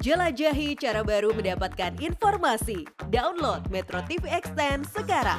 Jelajahi cara baru mendapatkan informasi. Download Metro TV Extend sekarang.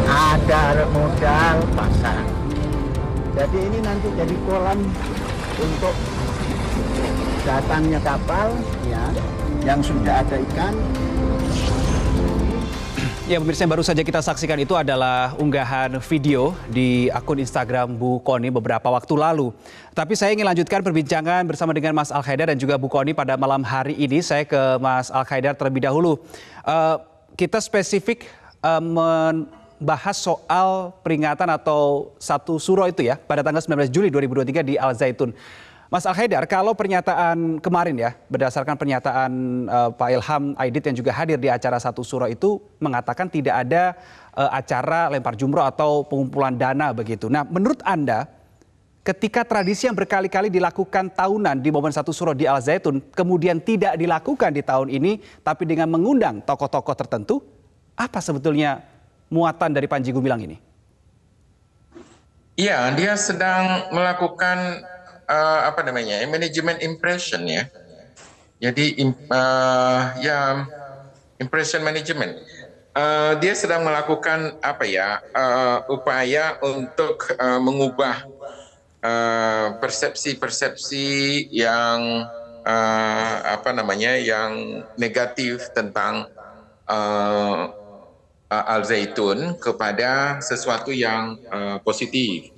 Ada modal pasang. Jadi ini nanti jadi kolam untuk datangnya kapal ya, yang sudah ada ikan. Ya, pemirsa, yang baru saja kita saksikan itu adalah unggahan video di akun Instagram Bu Kony beberapa waktu lalu. Tapi saya ingin lanjutkan perbincangan bersama dengan Mas Al-Khaidar dan juga Bu Kony pada malam hari ini. Saya ke Mas Al-Khaidar terlebih dahulu. Kita spesifik membahas soal peringatan atau satu suro itu ya pada tanggal 19 Juli 2023 di Al Zaitun. Mas Al-Khaidar, kalau pernyataan kemarin ya, berdasarkan pernyataan Pak Ilham Aidit yang juga hadir di acara Satu Suro itu mengatakan tidak ada acara lempar jumroh atau pengumpulan dana begitu. Nah, menurut Anda, ketika tradisi yang berkali-kali dilakukan tahunan di momen Satu Suro di Al Zaitun, kemudian tidak dilakukan di tahun ini, tapi dengan mengundang tokoh-tokoh tertentu, apa sebetulnya muatan dari Panji Gumilang ini? Iya, dia sedang melakukan manajemen impression ya. Jadi impression management. Dia sedang melakukan upaya untuk mengubah persepsi-persepsi yang yang negatif tentang Al Zaitun kepada sesuatu yang positif.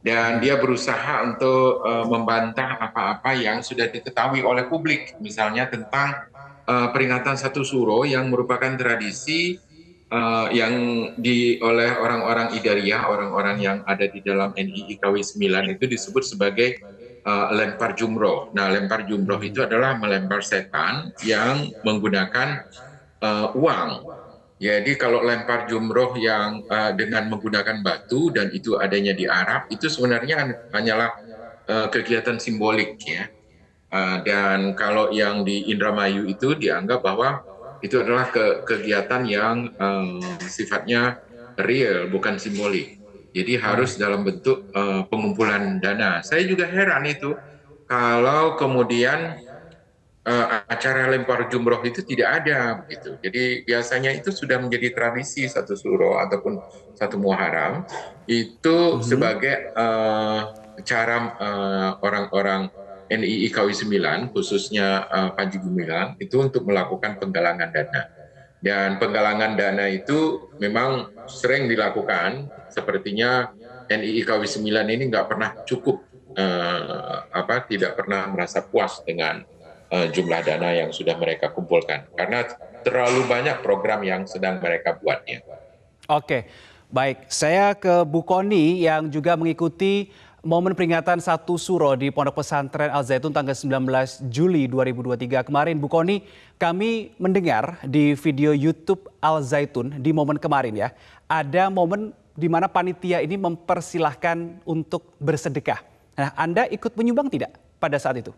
Dan dia berusaha untuk membantah apa-apa yang sudah diketahui oleh publik, misalnya tentang peringatan Satu Suro yang merupakan tradisi yang oleh orang-orang Idariyah, orang-orang yang ada di dalam NII KW 9 itu disebut sebagai lempar jumroh. Nah, lempar jumroh itu adalah melempar setan yang menggunakan uang. Jadi kalau lempar jumroh yang dengan menggunakan batu dan itu adanya di Arab, itu sebenarnya hanyalah kegiatan simbolik ya. Dan kalau yang di Indramayu itu dianggap bahwa itu adalah kegiatan yang sifatnya real, bukan simbolik. Jadi harus dalam bentuk pengumpulan dana. Saya juga heran itu kalau kemudian acara lempar jumroh itu tidak ada begitu. Jadi biasanya itu sudah menjadi tradisi Satu Suro ataupun Satu Muharram itu sebagai cara orang-orang NII KW 9 khususnya Panji Gumilang itu untuk melakukan penggalangan dana. Dan penggalangan dana itu memang sering dilakukan, sepertinya NII KW 9 ini nggak pernah cukup, tidak pernah merasa puas dengan jumlah dana yang sudah mereka kumpulkan karena terlalu banyak program yang sedang mereka buatnya. Oke, baik. Saya ke Bu Kony yang juga mengikuti momen peringatan Satu Suro di Pondok Pesantren Al Zaitun tanggal 19 Juli 2023 kemarin. Bu Kony, kami mendengar di video YouTube Al Zaitun di momen kemarin ya, ada momen di mana panitia ini mempersilahkan untuk bersedekah. Nah, Anda ikut menyumbang tidak pada saat itu?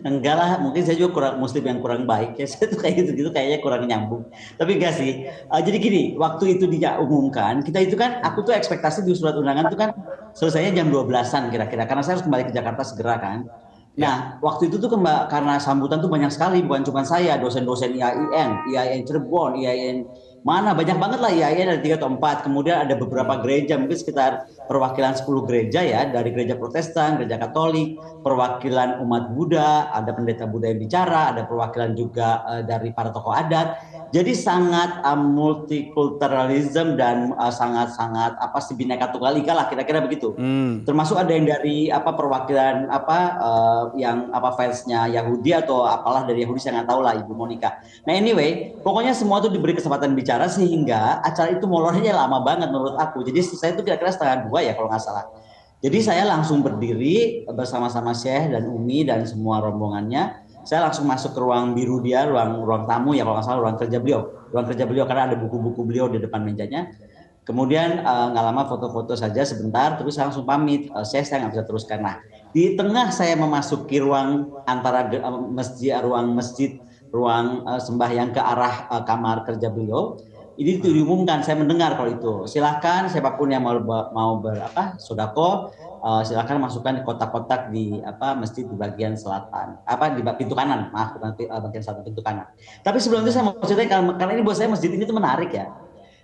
Enggak lah, mungkin saya juga kurang muslim yang kurang baik ya. Saya tuh kayak gitu kayaknya kurang nyambung. Tapi enggak sih. Jadi gini, waktu itu diumumkan, kita itu kan, aku tuh ekspektasi di surat undangan itu kan selesainya jam 12-an kira-kira, karena saya harus kembali ke Jakarta segera kan. Nah, waktu itu tuh karena sambutan tuh banyak sekali, bukan cuma saya, dosen-dosen IAIN Cirebon, IAIN mana, banyak banget lah IAIN, ada 3 atau 4. Kemudian ada beberapa gereja, mungkin sekitar perwakilan 10 gereja ya, dari gereja Protestan, gereja Katolik, perwakilan umat Buddha, ada pendeta Buddha yang bicara, ada perwakilan juga dari para tokoh adat. Jadi sangat multikulturalism dan sangat bineka tunggal ika lah, kira-kira begitu. Termasuk ada yang dari perwakilan fansnya Yahudi atau apalah dari Yahudi, saya nggak tahu lah, Ibu Monica. Nah anyway, pokoknya semua tuh diberi kesempatan bicara sehingga acara itu molornya lama banget menurut aku. Jadi saya itu kira-kira 1:30 ya kalau nggak salah. Jadi saya langsung berdiri bersama-sama Syekh dan Umi dan semua rombongannya. Saya langsung masuk ke ruang biru dia, ruang tamu ya kalau nggak salah, ruang kerja beliau karena ada buku-buku beliau di depan mejanya. Kemudian nggak lama foto-foto saja sebentar, terus saya langsung pamit. Saya nggak bisa teruskan. Nah, di tengah saya memasuki ruang antara ruang sembahyang ke arah kamar kerja beliau. Ini diumumkan, saya mendengar kalau itu. Silakan siapapun yang mau sodako silakan masukkan di kotak-kotak di masjid di bagian selatan, di pintu kanan, maaf bukan bagian selatan, pintu kanan. Tapi sebelum itu saya mau cerita karena ini buat saya masjid ini tuh menarik ya.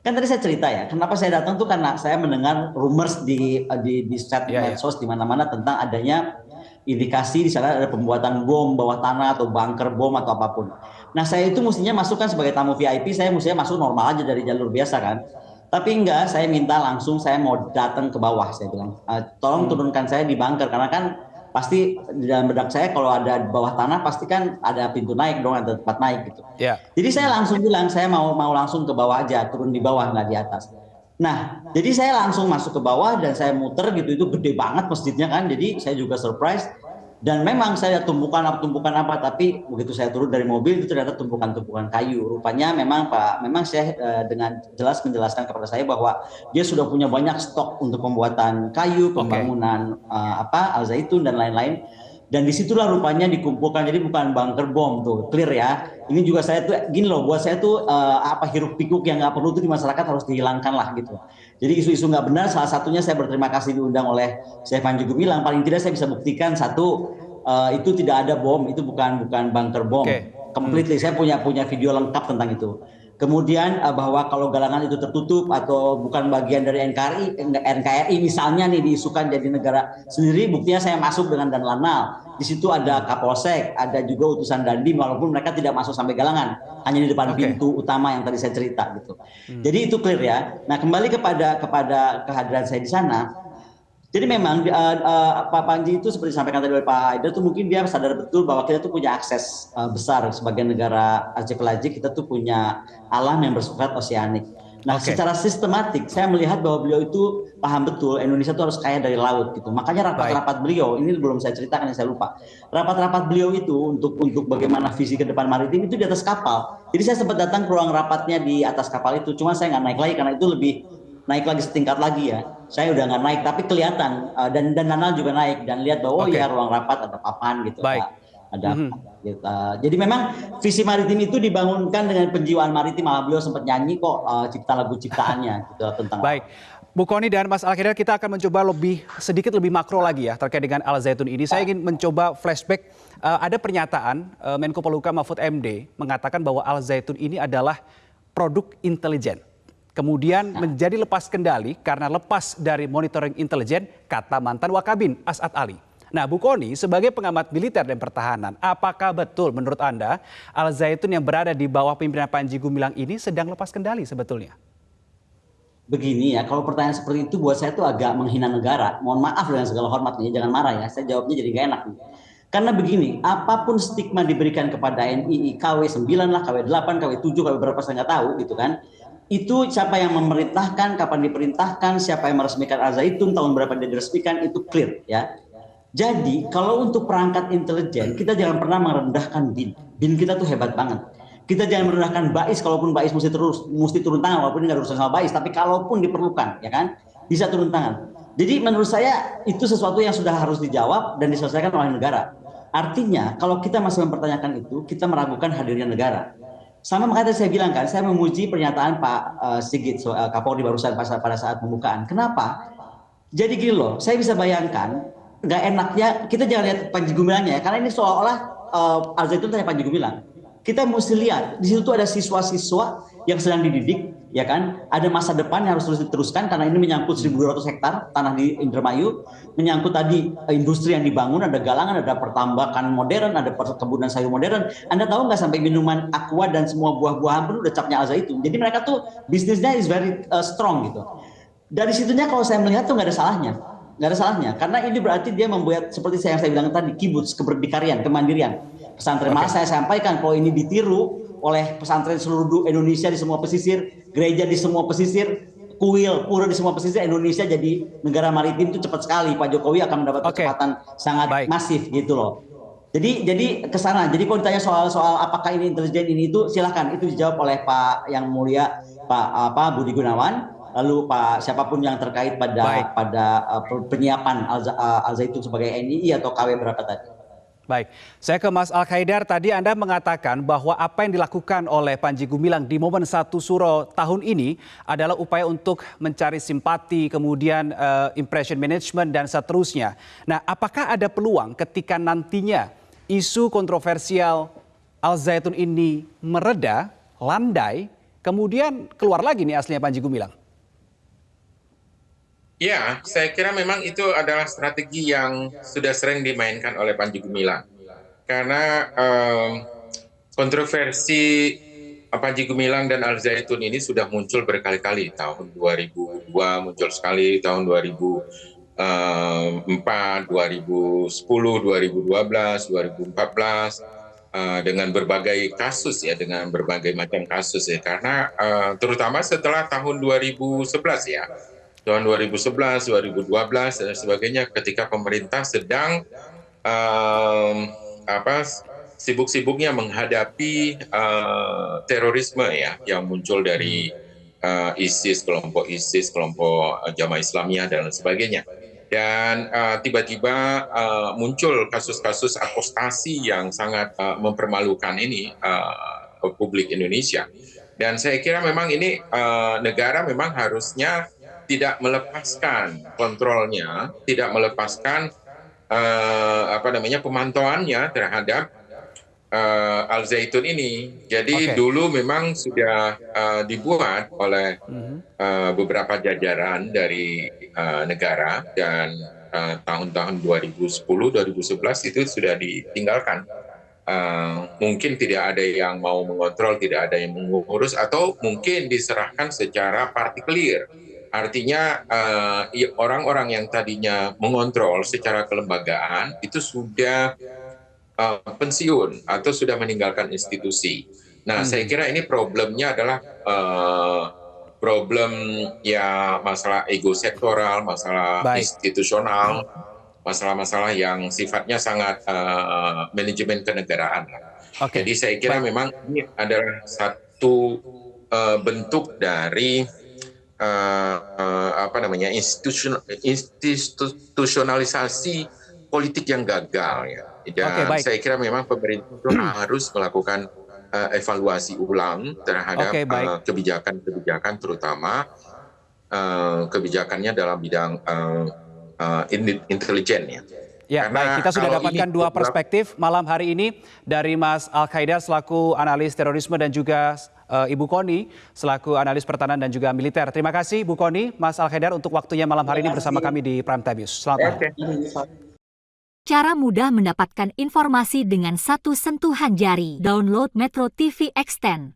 Kan tadi saya cerita ya, kenapa saya datang tuh karena saya mendengar rumors di chat medsos di mana-mana tentang adanya indikasi di sana ada pembuatan bom bawah tanah atau bunker bom atau apapun. Nah, saya itu mestinya masuk kan sebagai tamu VIP, saya mestinya masuk normal aja dari jalur biasa kan. Tapi enggak, saya minta langsung saya mau datang ke bawah, saya bilang. Tolong turunkan saya di bunker karena kan pasti di dalam benak saya kalau ada di bawah tanah pasti kan ada pintu naik dong, ada tempat naik gitu. Yeah. Jadi saya langsung bilang saya mau langsung ke bawah aja, turun di bawah nggak di atas. Nah, jadi saya langsung masuk ke bawah dan saya muter gitu, itu gede banget masjidnya kan. Jadi saya juga surprise dan memang saya tumpukan apa, tapi begitu saya turun dari mobil itu ternyata tumpukan kayu. Rupanya memang saya dengan jelas menjelaskan kepada saya bahwa dia sudah punya banyak stok untuk pembuatan kayu, pembangunan Al Zaitun dan lain-lain. Dan disitulah rupanya dikumpulkan, jadi bukan bunker bom tuh, clear ya. Ini juga saya tuh gini loh, buat saya tuh hiruk pikuk yang nggak perlu tuh di masyarakat harus dihilangkan lah gitu. Jadi isu-isu nggak benar, salah satunya saya berterima kasih diundang oleh Syekh Panji Gumilang. Paling tidak saya bisa buktikan satu, itu tidak ada bom, itu bukan bunker bom. Completely, saya punya video lengkap tentang itu. Kemudian bahwa kalau galangan itu tertutup atau bukan bagian dari NKRI misalnya nih diisukan jadi negara sendiri, buktinya saya masuk dengan dan lanal. Di situ ada Kapolsek, ada juga utusan Dandim, walaupun mereka tidak masuk sampai galangan, hanya di depan pintu utama yang tadi saya cerita gitu. Jadi itu clear ya. Nah, kembali kepada kehadiran saya di sana. Jadi memang Pak Panji itu seperti disampaikan tadi oleh Pak Haidar, tuh mungkin dia sadar betul bahwa kita tuh punya akses besar sebagai negara archipelagic, kita tuh punya alam yang bersifat oseanik. Nah, secara sistematik saya melihat bahwa beliau itu paham betul Indonesia itu harus kaya dari laut gitu. Makanya rapat-rapat beliau, ini belum saya ceritakan yang saya lupa. Rapat-rapat beliau itu untuk bagaimana visi ke depan maritim itu di atas kapal. Jadi saya sempat datang ke ruang rapatnya di atas kapal itu, cuma saya nggak naik lagi karena itu lebih naik lagi setingkat lagi ya. Saya udah nggak naik, tapi kelihatan dan Nanal juga naik dan lihat bahwa ya ruang rapat ada papan gitu. Ada gitu. Jadi memang visi maritim itu dibangunkan dengan penjiwaan maritim. Malah beliau sempat nyanyi kok cipta lagu ciptaannya gitu tentang. Baik. Bu Kony dan Mas Al Haidar, kita akan mencoba sedikit lebih makro lagi ya terkait dengan Al Zaitun ini. Saya ingin mencoba flashback. Ada pernyataan Menko Polhukam Mahfud MD mengatakan bahwa Al Zaitun ini adalah produk intelijen. Kemudian menjadi lepas kendali karena lepas dari monitoring intelijen, kata mantan Wakabin As'ad Ali. Nah, Bu Kony sebagai pengamat militer dan pertahanan, apakah betul menurut Anda Al Zaitun yang berada di bawah pimpinan Panji Gumilang ini sedang lepas kendali sebetulnya? Begini ya, kalau pertanyaan seperti itu buat saya tuh agak menghina negara. Mohon maaf dengan segala hormatnya, jangan marah ya, saya jawabnya jadi gak enak nih. Karena begini, apapun stigma diberikan kepada NII, KW 9 lah, KW 8, KW 7, KW berapa saya nggak tahu gitu kan. Itu siapa yang memerintahkan, kapan diperintahkan, siapa yang meresmikan Al Zaitun, tahun berapa dia diresmikan, itu clear ya. Jadi kalau untuk perangkat intelijen, kita jangan pernah merendahkan BIN. BIN kita tuh hebat banget. Kita jangan merendahkan BAIS, kalaupun BAIS mesti turun tangan, walaupun ini nggak urusan sama BAIS, tapi kalaupun diperlukan, ya kan, bisa turun tangan. Jadi menurut saya itu sesuatu yang sudah harus dijawab dan diselesaikan oleh negara. Artinya kalau kita masih mempertanyakan itu, kita meragukan hadirnya negara. Sama makanya saya bilang kan, saya memuji pernyataan Pak Sigit Kapolri barusan pada saat pembukaan. Kenapa? Jadi gini loh, saya bisa bayangkan, nggak enaknya kita jangan lihat Panji Gumilangnya ya, karena ini seolah-olah Al Zaitun tanya Panji Gumilang. Kita mesti lihat di situ ada siswa-siswa yang sedang dididik, ya kan? Ada masa depan yang harus terus diteruskan karena ini menyangkut 1.200 hektar tanah di Indramayu, menyangkut tadi industri yang dibangun, ada galangan, ada pertambakan modern, ada perkebunan sayur modern. Anda tahu nggak sampai minuman aqua dan semua buah-buahan pun udah capnya Al Zaitun. Jadi mereka tuh bisnisnya is very strong gitu. Dari situnya kalau saya melihat tuh nggak ada salahnya, karena ini berarti dia membuat seperti yang saya bilang tadi, kibuts, keberdikarian, kemandirian. Pesantren malah saya sampaikan kalau ini ditiru oleh pesantren seluruh Indonesia di semua pesisir, gereja di semua pesisir, kuil, pura di semua pesisir, Indonesia jadi negara maritim itu cepat sekali. Pak Jokowi akan mendapat kecepatan sangat masif gitu loh. Jadi ke sana. Jadi kalau ditanya soal apakah ini intelijen ini itu, silakan itu dijawab oleh Pak Yang Mulia Pak Budi Gunawan. Lalu Pak siapapun yang terkait pada penyiapan Al Zaitun sebagai NII atau KW berapa tadi. Baik, saya ke Mas Al-Khaidar. Tadi Anda mengatakan bahwa apa yang dilakukan oleh Panji Gumilang di momen 1 Suro tahun ini adalah upaya untuk mencari simpati, kemudian impression management dan seterusnya. Nah, apakah ada peluang ketika nantinya isu kontroversial Al Zaitun ini mereda, landai, kemudian keluar lagi nih aslinya Panji Gumilang? Ya, saya kira memang itu adalah strategi yang sudah sering dimainkan oleh Panji Gumilang. Karena kontroversi Panji Gumilang dan Al Zaitun ini sudah muncul berkali-kali. Tahun 2002 muncul sekali, tahun 2004, 2010, 2012, 2014, dengan berbagai kasus ya, dengan berbagai macam kasus ya. Karena terutama setelah tahun 2011 ya. Tahun 2011, 2012 dan sebagainya, ketika pemerintah sedang sibuk-sibuknya menghadapi terorisme ya yang muncul dari ISIS, kelompok Jamaah Islamiyah dan sebagainya. Dan tiba-tiba muncul kasus-kasus apostasi yang sangat mempermalukan ini publik Indonesia. Dan saya kira memang ini negara memang harusnya tidak melepaskan kontrolnya, tidak melepaskan pemantauannya terhadap Al Zaitun ini. Jadi dulu memang sudah dibuat oleh beberapa jajaran dari negara, dan tahun-tahun 2010, 2011 itu sudah ditinggalkan. Mungkin tidak ada yang mau mengontrol, tidak ada yang mengurus, atau mungkin diserahkan secara partikelir. Artinya orang-orang yang tadinya mengontrol secara kelembagaan itu sudah pensiun atau sudah meninggalkan institusi. Nah, saya kira ini problemnya adalah problem ya masalah ego sektoral, masalah institusional, masalah-masalah yang sifatnya sangat manajemen kenegaraan. Jadi saya kira memang ini adalah satu bentuk dari institusionalisasi politik yang gagal ya. Dan saya kira memang pemerintah harus melakukan evaluasi ulang terhadap kebijakan-kebijakan, terutama kebijakannya dalam bidang intelijen ya. Ya, baik, kita sudah dapatkan dua perspektif malam hari ini dari Mas Al-Khaidar selaku analis terorisme dan juga Ibu Koni selaku analis pertahanan dan juga militer. Terima kasih Bu Koni, Mas Al-Khaidar untuk waktunya malam hari ini bersama kami di Prime Time News. Selamat malam. Cara mudah mendapatkan informasi dengan satu sentuhan jari. Download Metro TV Extend.